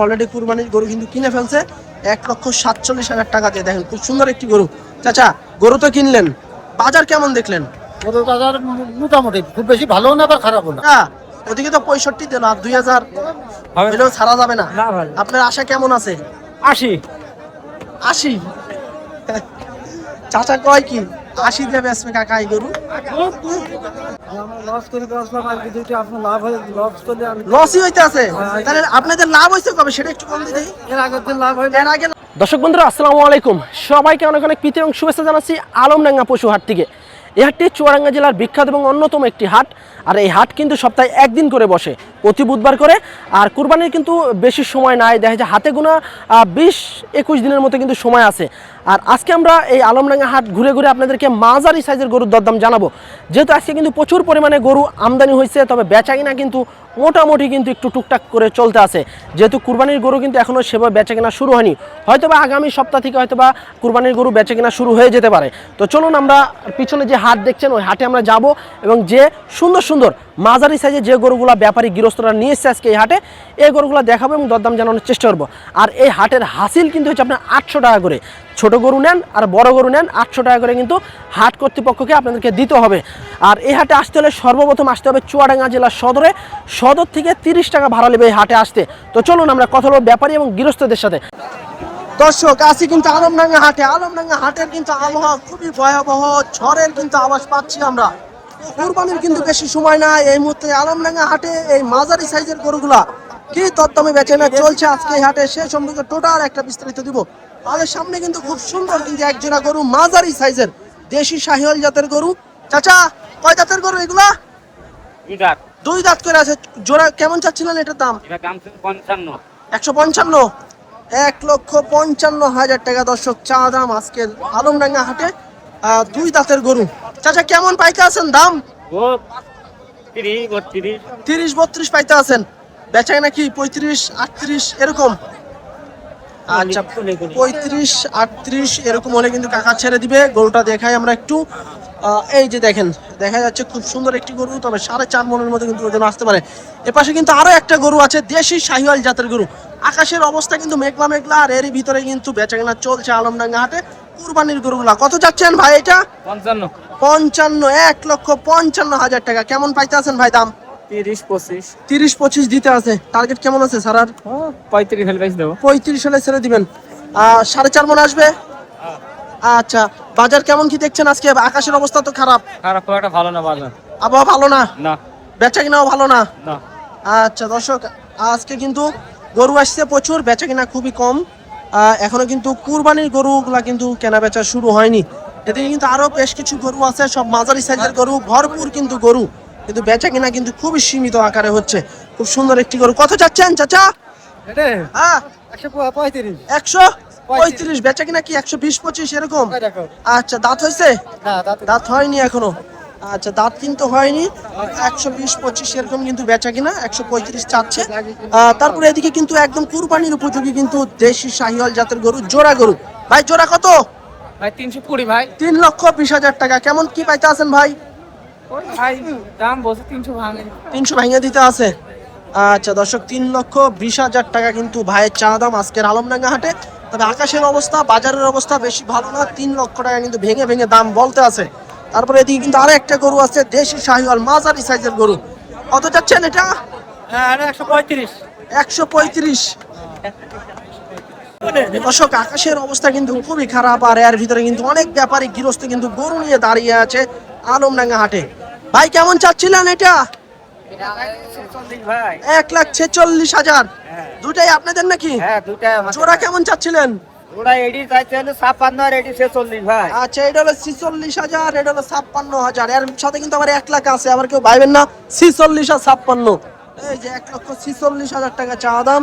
Already কুরবানির গরু কিন্তু কিনে ফেলছে 1,47,000 টাকা দিয়ে। দেখেন খুব সুন্দর একটি গরু। চাচা গরু তো কিনলেন, বাজার কেমন দেখলেন? গরুর বাজার মোটামুটি, খুব বেশি ভালো না বা খারাপ না। হ্যাঁ, ওদিকে তো 65 দিল, আর 2000 হইলেও ছাড়া যাবে না। আপনার আশা কেমন আছে? 80 চাচা কয় কি 80 দিয়ে বেচবে কাকা এই গরু? লসই হইতে আছে, তাহলে আপনাদের লাভ হয়েছে কবে সেটা একটু কম দিই। এর আগে দর্শক বন্ধুরা আসসালামু আলাইকুম, সবাইকে অনেক অনেক প্রীতি এবং শুভেচ্ছা জানাচ্ছি আলমডাঙ্গা পশু হাট থেকে। এই হাটটি চুয়াডাঙ্গা জেলার বিখ্যাত এবং অন্যতম একটি হাট। আর এই হাট কিন্তু সপ্তাহে একদিন করে বসে, প্রতি বুধবার করে। আর কুরবানির কিন্তু বেশি সময় নাই, দেখা যায় হাতে গোনা 20-21 দিনের মতো কিন্তু সময় আছে। আর আজকে আমরা এই আলমডাঙ্গা হাট ঘুরে ঘুরে আপনাদেরকে মাঝারি সাইজের গরুর দরদাম জানাবো। যেহেতু আজকে কিন্তু প্রচুর পরিমাণে গরু আমদানি হয়েছে, তবে বেচাকিনা কিন্তু মোটামুটি কিন্তু একটু টুকটাক করে চলতে আছে। যেহেতু কুরবানির গরু কিন্তু এখনও সেভাবে বেচাকেনা শুরু হয়নি, হয়তোবা আগামী সপ্তাহ থেকে হয়তোবা কুরবানির গরু বেচাকেনা শুরু হয়ে যেতে পারে। তো চলুন আমরা পিছনে যে হাট দেখছেন ওই হাটে আমরা যাব, এবং যে সুন্দর সুন্দর মাঝারি সাইজের যে গরুগুলো ব্যাপারী গৃহস্থরা নিয়ে এসছে আজকে এই হাটে, এই গরুগুলো দেখাবো এবং দরদাম জানানোর চেষ্টা করবো। আর এই হাটের হাসিল কিন্তু হচ্ছে আপনার 800 টাকা করে। ছোট গরু নেন আর বড় গরু নেন 800 টাকা করে কিন্তু হাট কর্তৃপক্ষকে আপনাদেরকে দিতে হবে। আর এই হাটে আসতে হলে সর্বপ্রথম আসতে হবে চুয়াডাঙ্গা জেলার সদরে। সদর থেকে 30 টাকা ভাড়া নেবে এই হাটে আসতে। তো চলুন আমরা কথা বলবো ব্যাপারী এবং গৃহস্থদের সাথে। দর্শক আছি কিন্তু আলমডাঙ্গা হাটে। আলমডাঙ্গা হাটের কিন্তু আবহাওয়া খুবই ভয়াবহ, ঝড়ের কিন্তু আওয়াজ পাচ্ছি আমরা। কুরবানির কিন্তু বেশি সময় নাই এই মুহূর্তে। আলমডাঙ্গা হাটে এই মাঝারি সাইজের গরুগুলা কি দরদামে বেচেনা চলছে আজকে এই হাটে, সে সম্পর্কে টোটাল একটা বিস্তারিত দিব। আমাদের সামনে কিন্তু খুব সুন্দর কিন্তু একজোড়া গরু, মাঝারি সাইজের দেশি শাহিওয়াল জাতের গরু। চাচা কয় দাঁতের গরু এগুলা? দুই দাঁত করে আছে। জোড়া কেমন চাচ্ছিলেন এটার দাম? 155, 1,55,000 টাকা দর্শক চা দাম আজকের আলমডাঙ্গা হাটে। দুই দাঁতের গরু। চাচা কেমন পাইতে আছেন দাম? 30-32 পাইতে আছেন। বেচায় নাকি 35-38 এরকম? আচ্ছা 35-38 এরকম হলে কিন্তু কাকা ছেড়ে দিবে। গরুটা দেখাই আমরা একটু। এই যে দেখেন, দেখা যাচ্ছে খুব সুন্দর একটি গরু, তবে 4.5 মনের মধ্যে কিন্তু ওজন আসতে পারে। এপাশে কিন্তু আরো একটা গরু আছে, দেশি শাহিওয়াল জাতের গরু। আকাশের অবস্থা কিন্তু মেঘলা মেঘলা, আর এরই ভিতরে কিন্তু বেচাকেনা চলছে আলমডাঙ্গা হাটে কুরবানির গরুগুলা। কত যাচ্ছেন ভাই এটা? 55, 1,55,000 টাকা। কেমন পাইতে আছেন ভাই দাম? 30-25 দিতে আছে। টার্গেট কেমন আছে স্যার? আর 35 হলে ছেড়ে দিবেন। 4.5 মন আসবে। আচ্ছা বাজার কেমন কি দেখছেন আজকে? আকাশের অবস্থা তো খারাপ, খুব একটা ভালো না বাজার। আবহাওয়া ভালো না, বেচাকিনাও ভালো না। না। আচ্ছা দর্শক আজকে কিন্তু গরু আসছে প্রচুর, বেচাকিনা খুবই কম। এখনো কিন্তু কুরবানির গরুগুলা কিন্তু কেনা বেচা শুরু হয়নি। এদিকে কিন্তু আরো বেশ কিছু গরু আছে, সব মাঝারি সাইজের গরু, ভরপুর কিন্তু গরু, কিন্তু বেচাকিনা কিন্তু খুবই সীমিত আকারে হচ্ছে। খুব সুন্দর একটি গরু। কত চাচ্ছেন চাচা? 135। বেচাকিনা কি 120-25 এরকম? আচ্ছা দাঁত হয়েছে? দাঁত হয়নি এখনো। আচ্ছা দাঁত কিন্তু হয়নি। 120-25 এরকম কিন্তু বেচা কিনা, 135 চাচ্ছে। তারপরে এদিকে কিন্তু একদম কুরবানির উপযোগী কিন্তু দেশি শাহিওয়াল জাতের গরু, জোড়া গরু। ভাই জোড়া কত? ভাই 320 ভাই। 3,20,000 টাকা। কেমন কি পাইতে আছেন ভাই? ভাই দাম বলছে 300 ভাঙে। 300 ভাঙিয়ে দিতে আছে। আচ্ছা দর্শক 3,20,000 টাকা কিন্তু ভাইয়ের চা দাম আজকের আলমডাঙ্গা হাটে। তবে আকাশের অবস্থা, বাজারের অবস্থা বেশি ভালো না। 3 লক্ষ টাকা কিন্তু ভেঙে ভেঙে দাম বলতে আছে। তারপরে এদিকে কিন্তু আরো একটা গরু আছে, দেশি শাহিওয়াল মাঝারি সাইজের গরু। কত যাচ্ছেন এটা? 135। 135। দর্শক আকাশের অবস্থা কিন্তু খুবই খারাপ, আর এর ভিতরে কিন্তু অনেক ব্যাপারী গৃহস্থ কিন্তু গরু নিয়ে দাঁড়িয়ে আছে আলমডাঙ্গা হাটে। ভাই কেমন চাচ্ছিলেন এটা? 1,46,000। দুটাই আপনাদের নাকি? হ্যাঁ দুটাই আমার। জোড়া কেমন চাচ্ছিলেন? ওরা এডি চাইছে 56 আর এডি 46 ভাই। আচ্ছা এটা হলো 46,000, এটা হলো 56,000। এর সাথে কিন্তু আমার 1 লাখ আছে, আবার কেউ ভাইবেন না 46 আর 56। এই যে 1,46,000 টাকা চা দাম।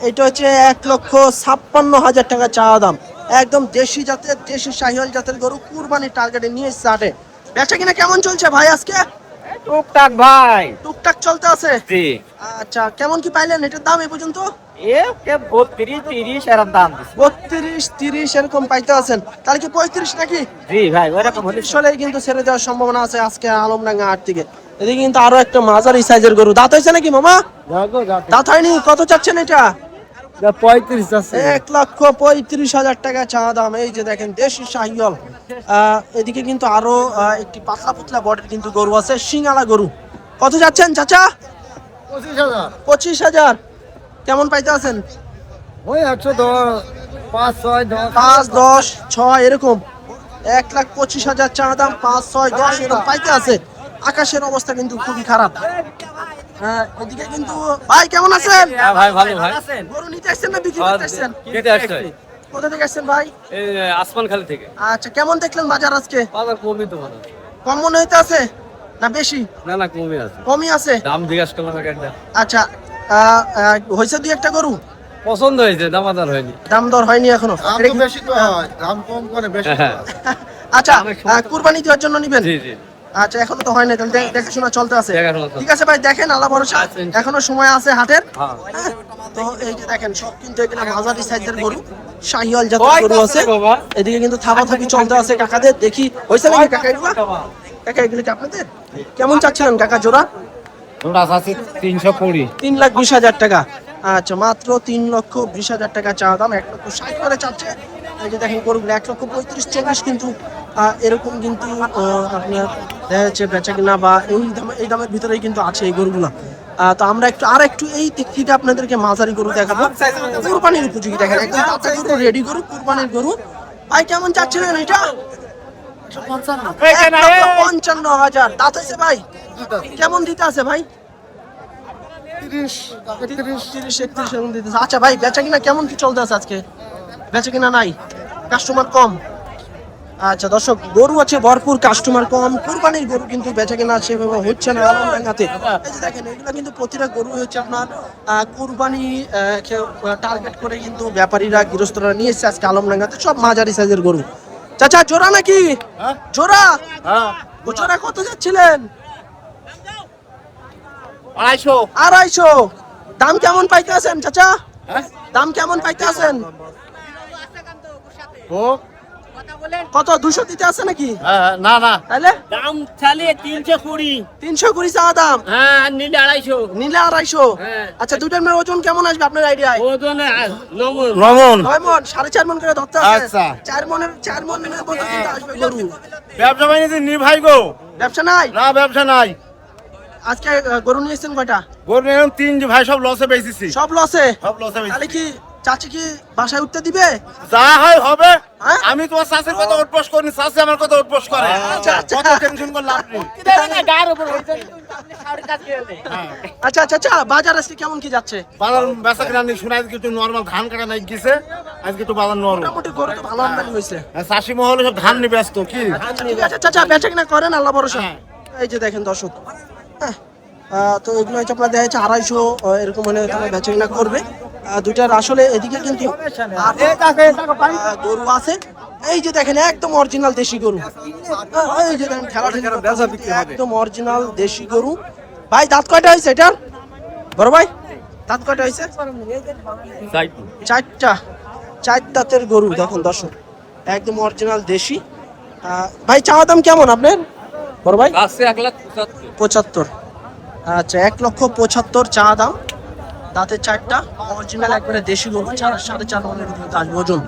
এটা হচ্ছে 1,56,000 টাকা চা দাম। একদম দেশি জাতের, দেশি শাহিওয়াল জাতের গরু কুরবানির টার্গেটে নিয়ে এসছে হাটে। বেচা কিনা কেমন চলছে ভাই আজকে? টুকটাক ভাই, টুকটাক চলতে আছে। জি। আচ্ছা কেমন কি পাইলেন এটার দাম এ পর্যন্ত? 32-30 এরকম দাম দিছে। 32-30 এরকম পাইতে আছেন। তাহলে কি 35 নাকি? জি ভাই ওরকম হলে আসলেই কিন্তু ছেড়ে দেওয়ার সম্ভাবনা আছে আজকে আলমডাঙ্গা হাট থেকে। এদিকে কিন্তু আরো একটা মাঝারি সাইজের গরু। দাঁত হয়েছে নাকি মামা? দাঁত হয়নি। কত চাচ্ছেন এটা? 35 আছে 1,35,000 টাকা চা দাম। এই যে দেখেন দেশি শাহিওয়াল। এদিকে কিন্তু আরো একটি পাতলা পুতলা বডির কিন্তু গরু আছে, সিঙ্গালা গরু। কত যাচ্ছেন চাচা? 25,000 25,000। কেমন পাইতে আছেন? ওই 110 5 6 10 5 10 6 এরকম। 1,25,000 চা দাম, 5 6 10 এরকম পাইতে আছে। আকাশের অবস্থা কিন্তু খুবই খারাপ। এদিকে কিন্তু ভাই কেমন আছেন? ভাই ভালো ভাই। গরু নিতে আসছেন না বিক্রি করতে আসছেন? কেটে আসছে কোথা থেকে আসছেন ভাই? এই আসমান খালি থেকে। আচ্ছা, কেমন দেখলেন বাজার আজকে? বাজার কমই তো মানে। কম মনে হইতে আছে না বেশি? না না কমই আছে। কমই আছে। দাম জিজ্ঞাসা করলাম একটা। আচ্ছা, হয়েছে দুই একটা গরু? পছন্দ হয়েছে, দামাদার হয়নি। দাম দর হয়নি এখনো? দাম তো বেশি তো হয়, দাম কম করে বেশি হয়। আচ্ছা, কুরবানি দেওয়ার জন্য নিবেন? জি জি। আচ্ছা, এখনো তো হয় না, তাহলে দেখাশোনা চলতে আছে। দেখাশোনা চলছে। ঠিক আছে ভাই, দেখেন আল্লাহ ভরসা, আচ্ছা, এখনো সময় আছে হাটের। হ্যাঁ। হ্যাঁ, তো এই যে দেখেন সব কিন্তু এখানে মাঝারি সাইজের গরু, শাহিওয়াল জাতের গরু আছে। এদিকে কিন্তু থাপাথাপি চলতে আছে কাকাদের। দেখি হয়েছে নাকি কাকা এগুলো? কাকা এগুলো কি আপনাদের? কেমন চাচ্ছিলেন কাকা জোড়া? ওটা আছে 320 3,20,000 টাকা। আচ্ছা, মাত্র 3,20,000 টাকা চা দাম। 1,60,000 করে চাচ্ছে। এই যে দেখেন গরুগুলো 1,35,40 কিন্তু এরকম কিন্তু আপনার দেখা যাচ্ছে বেচা কিনা বা এই দামের ভিতরেই কিন্তু আছে এই গরুগুলো। তো আমরা একটু এই দিক থেকে আপনাদেরকে মাঝারি গরু দেখাবো, কুরবানির উপযোগী। দেখেন একদম তাজা গরু, রেডি গরু, কুরবানির গরু। ভাই কেমন চাচ্ছিলেন এটা? 1,55,000। দাঁত হয়েছে ভাই? কেমন দিতে আছে ভাই? 30 31 এরকম দিতে আছে। আচ্ছা ভাই, বেচা কিনা কেমন কি চলতে আছে আজকে? বেচা কিনা নাই, কাস্টমার কম। আচ্ছা দর্শক, গরু আছে ভরপুর, কাস্টমার কম। কুরবানির গরু কিন্তু বেচা কিনা সেভাবে হচ্ছে না আলমডাঙ্গাতে। এই যে দেখেন এগুলো কিন্তু প্রতিটা গরু হচ্ছে আপনার কুরবানি টার্গেট করে কিন্তু ব্যাপারীরা, গৃহস্থরা নিয়ে এসেছে আজকে আলমডাঙ্গাতে। সব মাঝারি সাইজের গরু। চাচা জোড়া নাকি? জোড়া? হ্যাঁ ও জোড়া কত যাচ্ছিলেন? 250। দাম কেমন পাইতে আছেন চাচা? দাম কেমন পাইতে আছেন? ও কত 200 দিতে আছে নাকি? না না তাহলে দাম চালে 320। 320 চাওয়া দাম, হ্যাঁ, নিলে 250। নিলে 250। হ্যাঁ। আচ্ছা, দুইটার মেয়ের ওজন কেমন আসবে আপনার আইডিয়ায়? ওজনে নমন। রমন 9 মণ, 4.5 মণ করে ধরতে আছে। আচ্ছা। 4 মণের মতো কিন্তু আসবে গরু। ব্যবসা বাণিজ্য নি ভাই গো, ব্যবসা নাই না ব্যবসা নাই। আজকে? গরু নিয়েছেন কয়টা? গরু নিলাম 3 ভাই, সব লসে বেচেছি। সব লসে? সব লসে বেচেছি। তাহলে কি চাচি কি বাসায় উঠতে দিবে? যা হয় হবে। হ্যাঁ? আমি তোমার শাশুর কথা উঠবোস করি, শাশু আমার কথা উঠবোস করে। আচ্ছা, আচ্ছা। কত টেনশন করে লাভ নেই। গায়ের উপর হইছে, আপনি শাওরের কাজ করেন। আচ্ছা চাচা, বাজার আজকে কেমন কি যাচ্ছে? বাজার বেচা কিনা নেই, শোনা আজকে একটু নরমাল ধান কাটা নাই গেছে, আজকে একটু বাজার নরম। মোটামুটি গরু তো ভালো আমদানি হয়েছে। চাষি মহলে সব ধান নিয়ে ব্যস্ত কি। আচ্ছা, ঠিক আছে চাচা, বেচা কিনা করেন আল্লাহ ভরসা। হ্যাঁ। এই যে দেখেন দর্শক, হ্যাঁ, তো এগুলো হচ্ছে আপনার দেখা যাচ্ছে 250 এরকম মানে তারা বেচা কিনা করবে। দুইটার আসলে এদিকে কিন্তু গরু আছে। এই যে দেখেন একদম অরিজিনাল দেশি গরু। এই যে দেখেন একদম অরিজিনাল দেশি গরু। ভাই দাঁত কয়টা হয়েছে এটার? বড় ভাই দাঁত কয়টা হয়েছে? 4টা। 4 দাঁতের গরু দেখুন দর্শক, একদম অরিজিনাল দেশি। ভাই চাওয়া দাম কেমন আপনার বড় ভাই? আছে 1,75,000। আচ্ছা, 1,75,000 চা দাম। দাঁতে 4টা, অরিজিনাল একবারে দেশি গরু, 4.5 মণের মতো আসবে ওজন।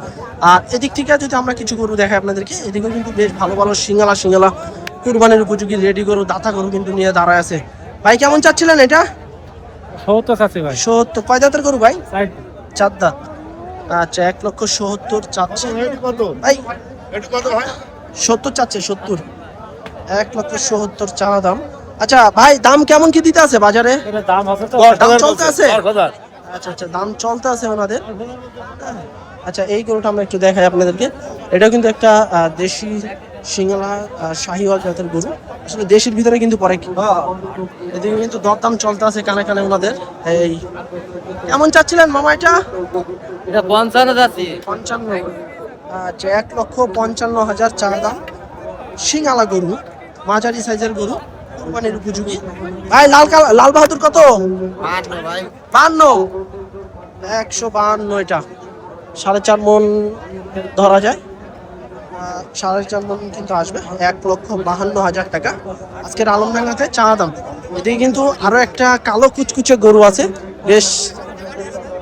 আর এদিক থেকে যদি আমরা কিছু গরু দেখাই আপনাদেরকে, এদিকেও কিন্তু বেশ ভালো ভালো সিঙ্গালা কুরবানির উপযোগী রেডি গরু, দাতা গরু কিন্তু নিয়ে দাঁড়ায় আছে। ভাই কেমন চাচ্ছিলেন এটা? 70 আছে ভাই। 70। কয় দাঁতের গরু ভাই? 4 4 দাঁত। আচ্ছা, 1,70,000 চাচ্ছে কত ভাই। এটা কত ভাই? 70 চাচ্ছে, 70। 1,70,000 চা দাম। আচ্ছা ভাই, দাম কেমন কি দিতে আছে বাজারে? এটা দাম আছে তো। দাম চলতে আছে? 10,000। আচ্ছা, দাম চলতে আছে ওনাদের। আচ্ছা, এই গরুটা আমরা একটু দেখাই আপনাদেরকে। এটা কিন্তু একটা দেশি সিঙ্গালা শাহিওয়াল জাতের গরু। আসলে দেশের ভিতরে কিন্তু পরে এদিকে কিন্তু দরদাম চলতে আছে কানে কানে ওনাদের। এই কেমন চাচ্ছিলেন মামা এটা? এটা 55 যাচ্ছে। 55। আচ্ছা, 1,55,000 চা দাম। সিঙ্গালা গরু, মাঝারি সাইজের গরু, কুরবানির উপযোগী। ভাই লাল বাহাদুর কত? 52 ভাই। 52। 152 এটা 4.5 মণ ধরা যায়। 4.5 মণ কিন্তু আসবে। 1,52,000 টাকা আজকের আলমডাঙ্গাতে চা দাম। এদিকে কিন্তু আরো একটা কালো কুচকুচে গরু আছে, বেশ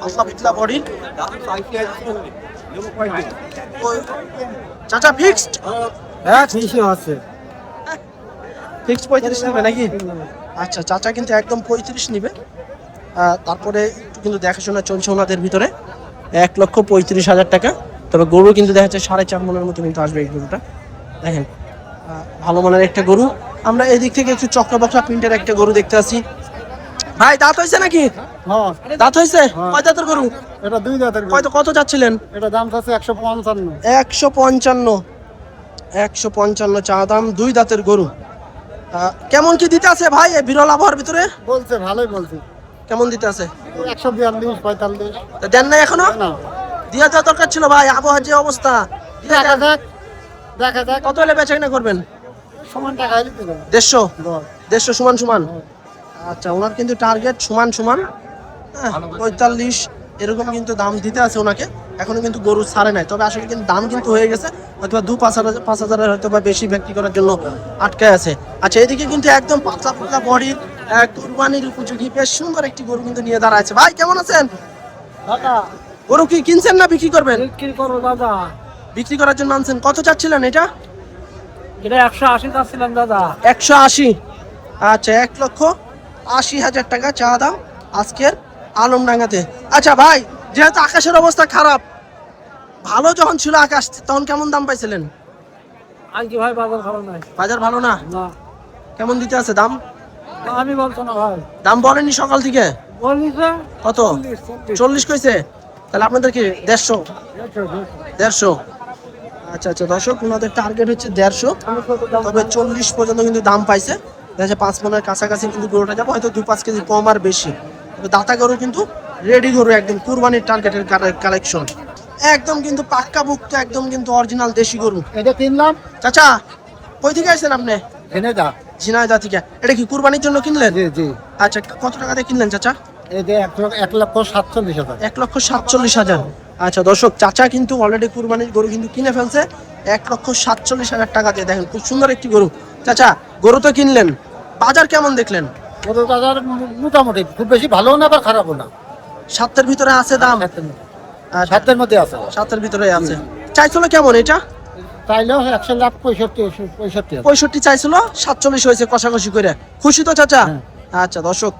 পাতলা পাতলা বডি। চাচা ফিক্সড? হ্যাঁ ঠিকই আছে। ফিক্সড 35 নেবে নাকি? আচ্ছা, চাচা কিন্তু একদম 35 নিবে। তারপরে একটু কিন্তু দেখাশোনা চলছে ওনাদের ভিতরে। 1,35,000 টাকা। তবে গরু কিন্তু দেখা যাচ্ছে 4.5 মনের মতো কিন্তু আসবে এই গরুটা। দেখেন ভালো মানের একটা গরু। আমরা এদিক থেকে একটু চক্রা বকরা প্রিন্টের একটা গরু দেখতে আসছি। ভাই দাঁত হয়েছে নাকি? হ্যাঁ, দাঁত হয়েছে? কয় দাঁতের গরু? এটা 2 দাঁতের গরু। কত যাচ্ছিলেন? এটা দাম আছে 155। 155 চা দাম, 2 দাঁতের গরু। কেমন কি দিতে আছে ভাই এই বিরল আবহাওয়ার ভিতরে? বলছে ভালোই বলছে। কেমন দিতে আছে? 142 45। তা দেন না এখনো? না, দিয়া দেওয়া দরকার ছিল ভাই, আবহাওয়ার যে অবস্থা। দেখা যাক কত হলে বেচা কিনা করবেন? সমান টাকা হইলে তো 150 সমান সমান। আচ্ছা, ওনার কিন্তু টার্গেট সমান সমান 45 এরকম কিন্তু দাম দিতে আছে ওনাকে। এখনো কিন্তু গরু ছাড়ে নাই, তবে আসলে কিন্তু দাম কিন্তু হয়ে গেছে, অথবা 5,000 হয়তো বা বেশি বিক্রি করার জন্য আটকায় আছে। আচ্ছা, এদিকে কিন্তু একদম পাতলা পাতলা বডির কুরবানির উপযোগী বেশ সুন্দর একটি গরু কিন্তু নিয়ে দাঁড়া আছে। ভাই কেমন আছেন? দাদা গরু কি কিনছেন না বিক্রি করবেন? কি করো দাদা? বিক্রি করার জন্য আনছেন। কত চাচ্ছিলেন এটা? এটা 180 চাচ্ছিলাম দাদা। 180। আচ্ছা, 1,80,000 টাকা চা দাম আজকের আলমডাঙ্গাতে। আচ্ছা ভাই, যেহেতু আকাশের অবস্থা খারাপ, ভালো যখন ছিল আকাশ তখন কেমন দাম পাইছিলেন? আজকে ভাই বাজার ভালো নাই। বাজার ভালো না? না কেমন দিতে আছে দাম? আমি বলছো না ভাই। দাম বলেনি সকাল থেকে? বলিছে কত? 40 কইছে? তাহলে আপনাদের কি 150? আচ্ছা আচ্ছা, দর্শক ওনাদের টার্গেট হচ্ছে 150, তবে 40 পর্যন্ত কিন্তু দাম পাইছে। দেখা যাচ্ছে 5 মনের কাছাকাছি কিন্তু গরুটা যাবে, হয়তো 2-5 কেজি কম আর বেশি। তবে দাতা গরু কিন্তু রেডি গরু, একদম কুরবানির টার্গেটের কালেকশন, একদম কিন্তু পাক্কা মুক্ত, একদম কিন্তু অরিজিনাল দেশি গরু। এটা কিনলাম। চাচা কই থেকে আসছেন আপনি? এনে দা। ঝিনাইদহ থেকে। এটা কি কুরবানির জন্য কিনলেন? জি জি। আচ্ছা, কত টাকা দিয়ে কিনলেন চাচা? এই যে 1,47,000। 1,47,000। আচ্ছা দর্শক, চাচা কিন্তু অলরেডি কুরবানির গরু কিন্তু কিনে ফেলছে 1,47,000 টাকা দিয়ে। দেখেন খুব সুন্দর একটি গরু। চাচা গরু তো কিনলেন, বাজার কেমন দেখলেন? গরুর বাজার মোটামুটি, খুব বেশি ভালো না আবার খারাপও না। 7-এর ভিতরে আছে দাম? 7-এর মধ্যে আছে। 7-এর ভিতরে আছে। চাইছিল কেমন এটা? চাইলেও 1,65,000। 65 চাইছিল, 47 হয়েছে কষাকষি করে। খুশি তো চাচা? আচ্ছা দর্শক,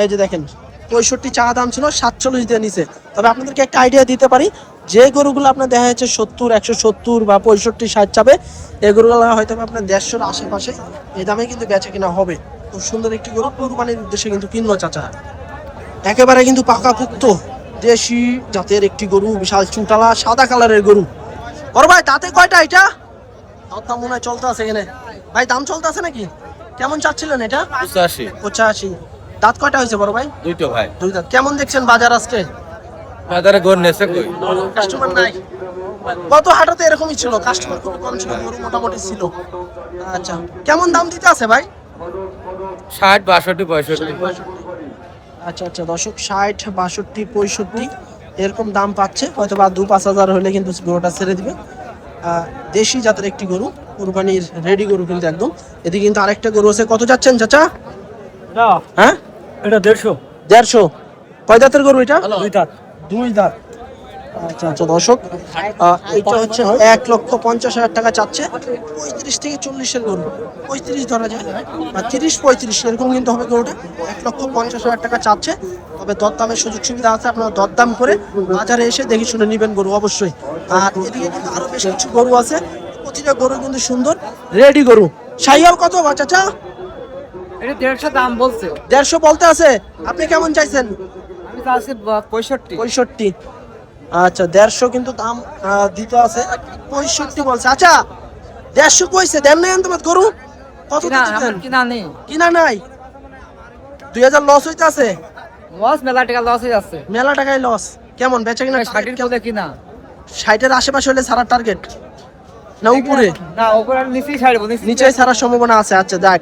এই যে দেখেন 65 চা দাম ছিল, 47 দিয়ে নিছে। তবে আপনাদেরকে একটা আইডিয়া দিতে পারি, যে গরুগুলো আপনার দেখা যাচ্ছে 70, 170 বা 65, 60 চাবে, এই গরুগুলো হয়তো আপনার 150-র আশেপাশে এই দামে কিন্তু বেচা কিনা হবে। খুব সুন্দর একটি গরু, কুরবানির উদ্দেশ্যে কিন্তু কিনলো চাচা। একেবারে কিন্তু পাকাপুক্ত দেশি জাতের একটি গরু, বিশাল চুটালা সাদা কালারের গরু। বড় ভাই দাঁতে কয়টা এটা? দাম মনে হয় চলতে আছে এখানে। ভাই দাম চলতে আছে নাকি? কেমন চাচ্ছিলেন এটা? 85। দাঁত কয়টা হয়েছে বড় ভাই? দুইটো ভাই। 2 দাঁত। কেমন দেখছেন বাজার আজকে? বাজারে গরু নেছে কই? কাস্টমার নাই? গত হাটতে এরকমই ছিল, কাস্টমার খুব কম ছিল, গরু মোটামুটি ছিল। আচ্ছা, কেমন দাম দিতে আছে ভাই? 60 62 65। আচ্ছা আচ্ছা দর্শক, 60 62 65 এরকম দাম পাচ্ছে, হয়তো বা 2-5 হাজার হলে কিন্তু গরুটা ছেড়ে দিবে। দেশি জাতের একটি গরু, কুরবানির রেডি গরু কিন্তু একদম। এদিকে কিন্তু আরেকটা গরু আছে। কত যাচ্ছেন চাচা? হ্যাঁ, এটা 150। 150। কয় দাঁতের গরু এটা? 2 দাঁত। 2 দাঁত। আচ্ছা আচ্ছা দর্শক, এটা হচ্ছে 1,50,000 টাকা চাচ্ছে। 35 থেকে 40-এর গরু, 35 ধরা যায়, আর 30-35 এরকম কিন্তু হবে গরুটা। 1,50,000 টাকা চাচ্ছে। তবে দরদামের সুযোগ সুবিধা আছে, আপনারা দরদাম করে বাজারে এসে দেখে শুনে নেবেন গরু অবশ্যই। আর এদিকে কিন্তু আরো বেশ কিছু গরু আছে, প্রতিটা গরু কিন্তু সুন্দর রেডি গরু। শাহিওয়াল কত চাচা? এটা 150 দাম বলছে। 150 বলতে আছে। আপনি কেমন চাইছেন? আমি চাচ্ছি 65। 65। আচ্ছা, 150 কিন্তু দাম দিতে আছে, 65 বলছে। আচ্ছা 150 কইছে, দেন নাই তোমার গরু? কত দিবেন? কিনা নেই। কিনা নাই? 2000 লস হইতে আছে। লস, মেলা টাকা লস হয়ে যাচ্ছে। মেলা টাকায় লস। কেমন বেচা কিনা? 60-এর মধ্যে কিনা। 60-এর আশেপাশে হলে ছাড়ার টার্গেট না উপরে? না, উপরে নিচেই ছাড়বো, নিচে ছাড়ার সম্ভাবনা আছে। আচ্ছা দেখ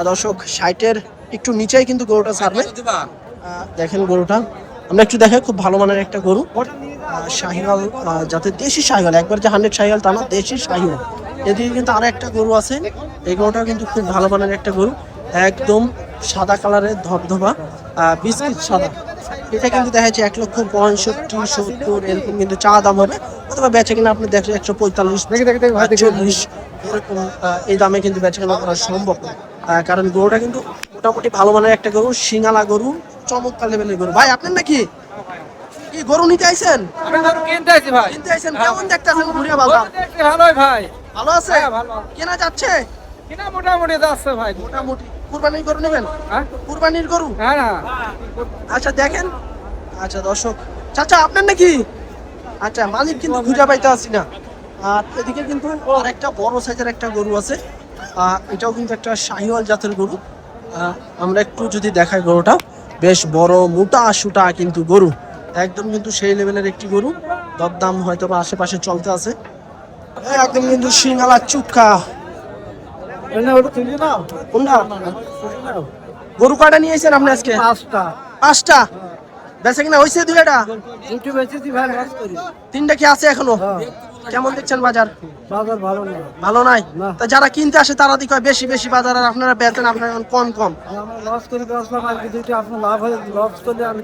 দর্শক, 60-এর একটু নিচেই কিন্তু গরুটা ছাড়বে। দেখেন গরুটা আমরা একটু দেখাই, খুব ভালো মানের একটা গরু, শাহিওয়াল যাতে দেশি শাহিওয়াল, একবার যে 100 শাহিওয়াল তা না, দেশি শাহিওয়াল। এদিকে কিন্তু আরো একটা গরু আছে, এই গরুটা কিন্তু খুব ভালো মানের একটা গরু, একদম সাদা কালারের ধবধবা, বিস্কিট সাদা। এটা কিন্তু দেখা যাচ্ছে 1,65,70 এরকম কিন্তু চা দাম হবে, অথবা বেচা কিনা আপনি দেখেন 145 এরকম এই দামে কিন্তু বেচা কিনা করা সম্ভব। কারণ গরুটা কিন্তু মোটামুটি ভালো মানের একটা গরু, সিঙ্গালা গরু, চমৎকার লেভেলের গরু। ভাই আপনার নাকি কি গরু নিতে আইছেন? আমি গরু কিনতে আইছি ভাই। কিনতে আইছেন, কেমন দেখতেছেন ঘুরিয়া বাজার? ভালোই ভাই। ভালো আছে? কেনা যাচ্ছে কিনা মোটামুটি যাচ্ছে ভাই। মোটামুটি। কুরবানির গরু নেবেন? হ্যাঁ? কুরবানির গরু? হ্যাঁ না। আচ্ছা দেখেন। আচ্ছা দর্শক, চাচা আপনার নাকি? আচ্ছা মালিক কিন্তু খুঁজে পাইতে আসি না। আর এদিকে কিন্তু আরেকটা বড় সাইজের একটা গরু আছে, এটাও কিন্তু একটা শাহিওয়াল জাতের গরু। আমরা একটু যদি দেখাই, গরুটা বেশ বড় মোটা সুটা কিন্তু গরু, একদম কিন্তু সেই লেভেলের একটি গরু। দরদাম হয়তো বা আশেপাশে চলতে আছে। একদম কিন্তু সিংহালা চুক্কা। কোনটা? গরু কয়টা নিয়েছেন আপনি আজকে? 5টা। বেচা কিনা হয়েছে 2টা? 3টা কি আছে এখনো? কেমন দেখছেন বাজার? ভালো নাই। তা যারা কিনতে আসে তারা দিকে বেশি বেশি বাজার, আর আপনারা বেচেন আপনারা কম কম।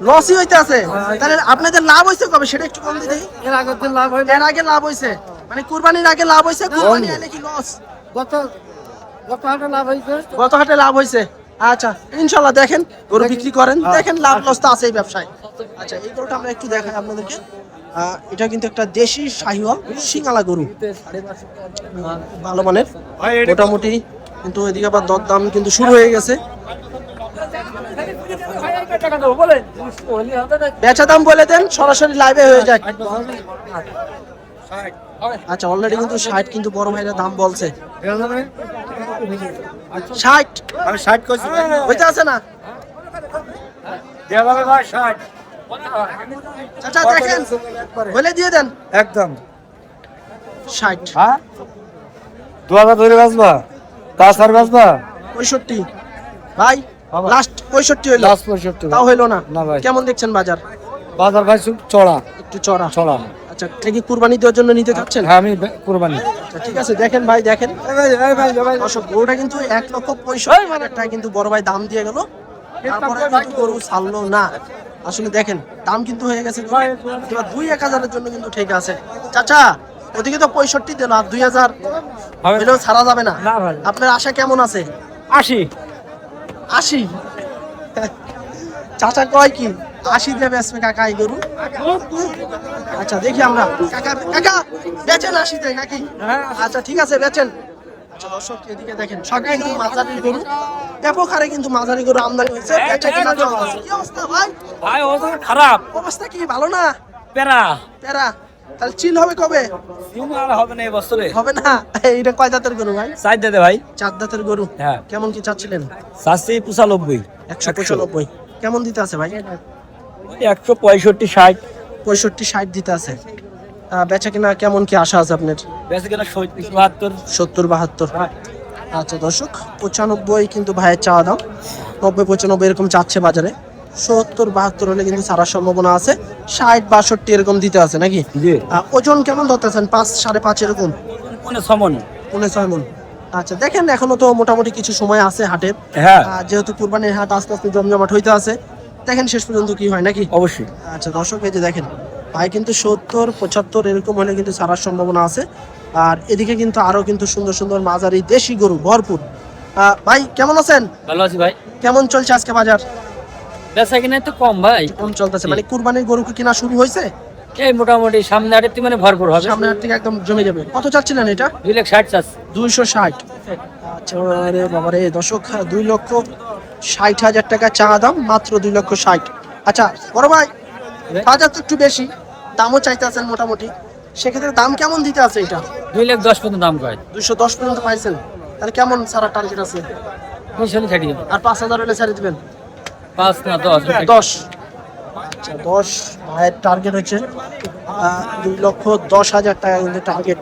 লসই হইতে আছে। তাহলে আপনাদের লাভ হয়েছে কবে সেটা একটু কম দিই। এর আগে লাভ হয়েছে, মানে কুরবানির আগে লাভ হয়েছে, কুরবানি আগে কি লস? গত হাটে লাভ হয়েছে। আচ্ছা ইনশাল্লাহ দেখেন গরু বিক্রি করেন, দেখেন লাভ লস তো আছে এই ব্যবসায়। আচ্ছা এই গরুটা আমরা একটু দেখাই আপনাদেরকে। এটা কিন্তু একটা দেশি শাহিওয়াল সিঙ্গালা গরু, ভালো মানের মোটামুটি। কিন্তু এদিকে আবার দরদাম কিন্তু শুরু হয়ে গেছে। বেচা দাম বলে দেন, সরাসরি লাইভে হয়ে যায়। আচ্ছা অলরেডি কিন্তু 60 কিন্তু বড় ভাইরা দাম বলছে। 60 আমি 60 কইছি হইতে আছে না? দেওয়া যাবে ভাই 60। চাচা দেখেন বলে দিয়ে দেন একদম 60। হ্যাঁ 2000 ধরে বাজবা, তাস আর বাজবা 65 ভাই, লাস্ট 65 হইলো। লাস্ট 65 তাও হইলো না। না ভাই। কেমন দেখছেন বাজার? বাজার ভাই চড়া একটু চড়া। চড়া। আচ্ছা এটা কি কুরবানি দেওয়ার জন্য নিতে চাচ্ছেন? হ্যাঁ আমি কুরবানি। আচ্ছা ঠিক আছে দেখেন ভাই, দেখেন দর্শক গরুটা কিন্তু 1,65,000 টাকা কিন্তু বড় ভাই দাম দিয়ে গেল, তারপরে কিন্তু গরু ছাড়লো না। আসলে দেখেন দাম কিন্তু হয়ে গেছে 2-1,000 জন্য কিন্তু ঠিক আছে। চাচা ওদিকে তো 65 দিল, আর 2,000 হলেও ছাড়া যাবে না। আপনার আশা কেমন আছে? 80। চাচা কয় কি 80 দিয়ে বেচবে কাকা এই গরু? আচ্ছা দেখি আমরা। কাকা বেচেন 80 তে নাকি? আচ্ছা ঠিক আছে বেচেন। আচ্ছা দর্শক এদিকে দেখেন সব কিন্তু মাঝারি গরু, ব্যাপক হারে কিন্তু মাঝারি গরু আমদানি হয়েছে, বেচা কিনা চলছে। কি অবস্থা ভাই? অবস্থা খারাপ, অবস্থা কি ভালো না? পেরা তেরা তাহলে চিল হবে কবে? হবে না এই বছরে। হবে না। এইটা কয় দাঁতের গরু ভাই? সাইড দে ভাই। 4 দাঁতের গরু। হ্যাঁ। কেমন কি চাচ্ছিলেন? 95 195 কেমন দিতে আছে ভাই? 165 60 65-60 দিতে আছে। বেচা কিনা কেমন কি আশা আছে আপনার? বেশি কিনা 70 70-72। আচ্ছা দর্শক 95 কিন্তু ভাইয়ের চাওয়া দাম, 90-95 এরকম চাচ্ছে বাজারে। 70-72 হলে কিন্তু ছাড়ার সম্ভাবনা আছে। 60-62 এরকম দিতে আছে নাকি? জি। ওজন কেমন ধরতেছেন? 5-5.5 এরকম? 6 মণ। আচ্ছা দেখেন এখনো তো মোটামুটি কিছু সময় আছে হাটের। হ্যাঁ যেহেতু কুরবানির হাট আস্তে আস্তে জমজমাট হইতে আছে, দেখেন শেষ পর্যন্ত কি হয় নাকি? অবশ্যই। আচ্ছা দর্শক এই যে দেখেন ভাই কিন্তু 70-75 এরকম হলে কিন্তু ছাড়ার সম্ভাবনা আছে। আর এদিকে কিন্তু আরো কিন্তু সুন্দর সুন্দর মাঝারি দেশি গরু ভরপুর। ভাই কেমন আছেন? ভালো আছি ভাই। কেমন চলছে আজকে বাজার? বেচা কিনা একটু কম ভাই, কম চলতেছে, মানে কুরবানির গরু কি কেনা শুরু হয়েছে? এই মোটামুটি সামনে আরেকটি মানে ভরপুর হবে। সামনে হাট থেকে একদম জমে যাবে। কত চাচ্ছিলেন এটা? 2,60,000 চাচ্ছে। 260। আচ্ছা আরে বাবারে দর্শক 2,60,000 টাকা চা দাম, মাত্র 2,60,000। আচ্ছা বড় ভাই বাজার তো একটু বেশি, দামও চাইতে আছেন মোটামুটি, সেক্ষেত্রে দাম কেমন দিতে আছে এটা? 2,10,000 পর্যন্ত দাম কয়। 210 পর্যন্ত পাইছেন, তাহলে কেমন সারা টার্গেট আছে? 200 ছাড়িয়ে আর 5,000 হলে ছেড়ে দিবেন? 5 না 10। 10। আচ্ছা 10 ভাইয়ের টার্গেট হচ্ছে 2,10,000 টাকা কিন্তু টার্গেট।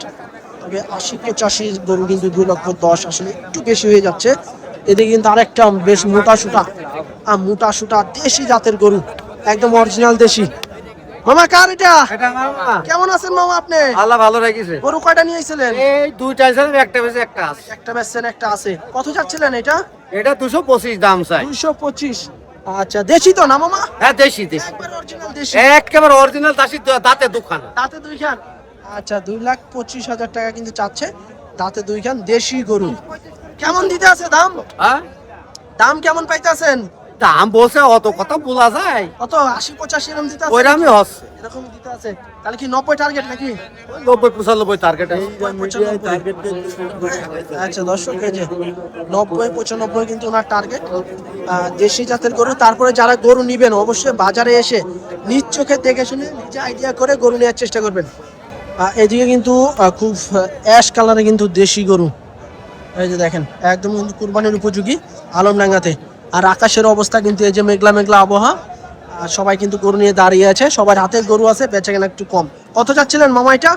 তবে 80-85 গরু কিন্তু 2,10,000 আসলে একটু বেশি হয়ে যাচ্ছে। এদিকে কিন্তু আরেকটা বেশ মোটা সুটা দেশি জাতের গরু, একদম অরিজিনাল দেশি। মামা কার এটা? কেমন আছেন মামা আপনি? আল্লাহ ভালো রাখিছে। গরু কয়টা নিয়েছিলেন? এই দুইটা আছে, একটা বেশি একটা আছে। একটা বেচছেন, একটা আছে। কত চাচ্ছিলেন এটা? এটা 225 দাম চাই। 225। আচ্ছা, দেশি তো না মামা? হ্যাঁ দেশি দেশি একবার অরিজিনাল দেশি। একেবারে অরিজিনাল দাসি দাঁতে দুখান। দাঁতে 2 খান। আচ্ছা, 2,25,000 টাকা কিন্তু চাচ্ছে, দাঁতে 2 খান, দেশি গরু। কেমন দিতে আছে দাম? হ্যাঁ দাম কেমন পাইতেছেন? দাম বলছে অত কথা বলা যায়, কত 80-85 এরকম দিতে আছে? ওইরামই হচ্ছে এরকম দিতে আছে। তাহলে কি 90 টার্গেট নাকি? 90-95 টার্গেট। আচ্ছা দর্শক, এই যে 90-95 কিন্তু ওনার টার্গেট, দেশি জাতের গরু। তারপরে যারা গরু নিবেন অবশ্যই বাজারে এসে নিজ চোখে দেখে শুনে নিজে আইডিয়া করে গরু নেওয়ার চেষ্টা করবেন। এদিকে কিন্তু খুব অ্যাশ কালারে কিন্তু দেশি গরু, এই যে দেখেন একদম কিন্তু কুরবানির উপযোগী আলমডাঙ্গাতে। আর আকাশের অবস্থা কিন্তু এই যে মেঘলা মেঘলা আবহাওয়া, আর সবাই কিন্তু গরু নিয়ে দাঁড়িয়ে আছে, সবার হাতে গরু আছে, বেচা কেনা একটু কম। কত চাচ্ছিলেন মামা এটা?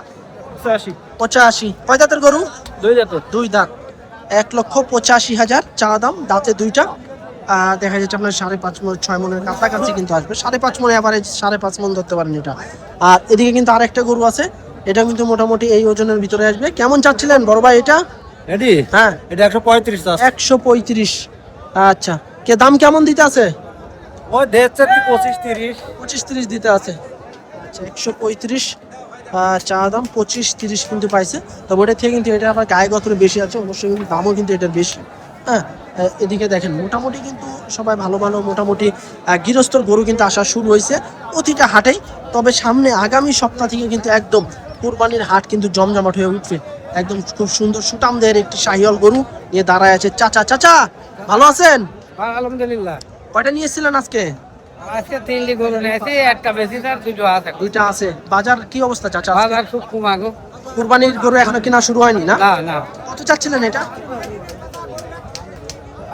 85। কয় দাঁতের গরু? 2 জাতের। 2 দাঁত। 1,85,000 চা দাম, দাঁতে 2টা। দেখা যাচ্ছে আপনার 5.5 মণ 6 মণের কাছাকাছি কিন্তু আসবে, 5.5 মণ এভারেজ, 5.5 মণ ধরতে পারেন এটা। আর এদিকে কিন্তু আরেকটা গরু আছে, এটা কিন্তু মোটামুটি এই ওজনের ভিতরে আসবে। কেমন চাচ্ছিলেন বড় ভাই এটা? এডি হ্যাঁ, এটা 135 আছে। 135। আচ্ছা, কে দাম কেমন দিতে আছে? ওই দেখছে 25-30। 25-30 দিতে আছে। আচ্ছা, 135 চা দাম, 25-30 কিন্তু পাইছে। তবে ওটা থেকে কিন্তু এটা আবার গায়ে গতরে বেশি আছে, অবশ্যই কিন্তু দামও কিন্তু এটার বেশি। হ্যাঁ, এদিকে দেখেন মোটামুটি কিন্তু সবাই ভালো ভালো মোটামুটি গৃহস্থর গরু কিন্তু আসা শুরু হয়েছে প্রতিটা হাটেই। তবে সামনে আগামী সপ্তাহ থেকে কিন্তু একদম কুরবানির হাট কিন্তু জমজমাট হয়ে উঠবে। একদম খুব সুন্দর সুটামদের একটি শাহিওয়াল গরু নিয়ে দাঁড়ায় আছে চাচা। চাচা ভালো আছেন? আলহামদুলিল্লাহ। কয়টা নিয়ে এসেছিলেন আজকে? আজকে 3টি গরু নিয়েছি, একটা বেশি আর 2টো আছে। 2টা আছে। বাজার কি অবস্থা চাচা? বাজার খুব কমাগো। কুরবানির গরু এখনো কেনা শুরু হয়নি না? না না, কত চাচ্ছিলেন এটা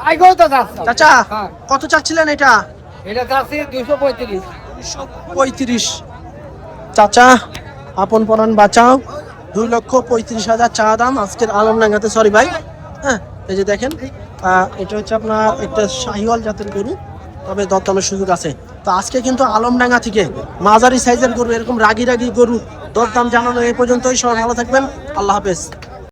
আইগো তো যাচ্ছে। চাচা? হ্যাঁ। কত চাচ্ছিলেন এটা? এটা যাচ্ছে 235। 235। চাচা আপন পরাণ বাঁচাও, 2,35,000 চা দাম আজকের আলমডাঙ্গাতে। সরি ভাই। হ্যাঁ, এই যে দেখেন এটা হচ্ছে আপনার একটা শাহিওয়াল জাতের গরু, তবে দরদামের সুযোগ আছে। তো আজকে কিন্তু আলমডাঙ্গা থেকে মাঝারি সাইজের গরু, এরকম রাগি রাগি গরু দরদাম জানানো এই পর্যন্তই। সবাই ভালো থাকবেন, আল্লাহ হাফেজ।